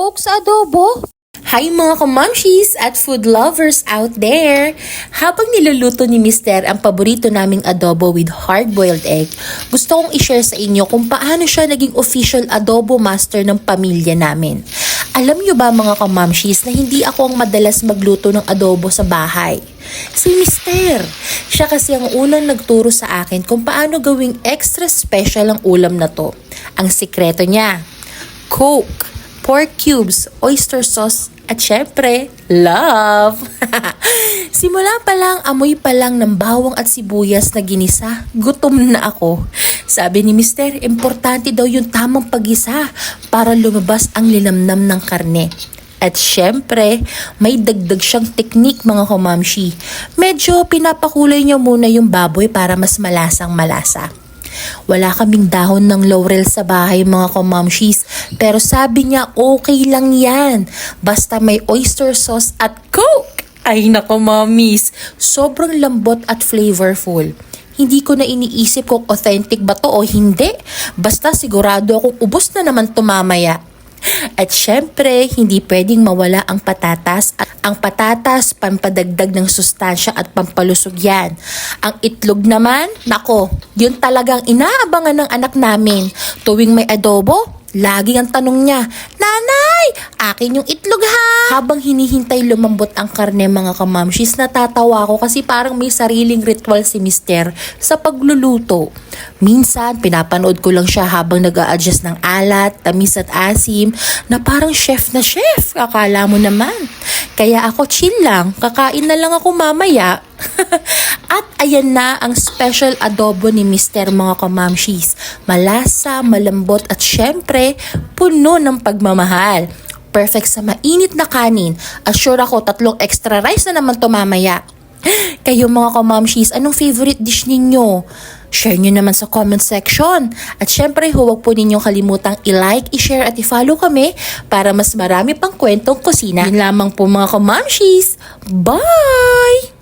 coke sa adobo? Hi mga kamamshis at food lovers out there! Habang niluluto ni Mister ang paborito naming adobo with hard-boiled egg, gusto kong i-share sa inyo kung paano siya naging official adobo master ng pamilya namin. Alam nyo ba mga kamamshis na hindi ako ang madalas magluto ng adobo sa bahay? Si Mister! Siya kasi ang unang nagturo sa akin kung paano gawing extra special ang ulam na to. Ang sikreto niya, coke, pork cubes, oyster sauce, at syempre, love! Simula pa lang, amoy pa lang ng bawang at sibuyas na ginisa, gutom na ako. Sabi ni Mister, importante daw yung tamang paggisa para lumabas ang linamnam ng karne. At syempre, may dagdag siyang teknik mga kamamshi. Medyo pinapakulay niya muna yung baboy para mas malasang malasa. Wala kaming dahon ng laurel sa bahay mga kamamshis, pero sabi niya okay lang yan. Basta may oyster sauce at coke. Ay nako mamis, sobrang lambot at flavorful. Hindi ko na iniisip kung authentic ba to o hindi. Basta sigurado akong ubos na naman tumamaya. At syempre, hindi pwedeng mawala ang patatas. Ang patatas, pampadagdag ng sustansya at pampalusog yan. Ang itlog naman, nako, yun talagang inaabangan ng anak namin. Tuwing may adobo, laging ang tanong niya, Nanay, akin yung itlog ha! Habang hinihintay lumambot ang karne mga kamamshis, natatawa ko kasi parang may sariling ritual si Mister sa pagluluto. Minsan, pinapanood ko lang siya habang nag-a-adjust ng alat, tamis at asim, na parang chef na chef, akala mo naman. Kaya ako chill lang, kakain na lang ako mamaya. At ayan na ang special adobo ni Mister mga kamamshis. Malasa, malambot at syempre, puno ng pagmamahal. Perfect sa mainit na kanin. Assure ako 3 extra rice na naman to mamaya. Kayo mga kamamshis, anong favorite dish ninyo? Share nyo naman sa comment section. At syempre, huwag po ninyong kalimutang i-like, i-share at i-follow kami para mas marami pang kwentong kusina. Yun lamang po mga kamamshis. Bye!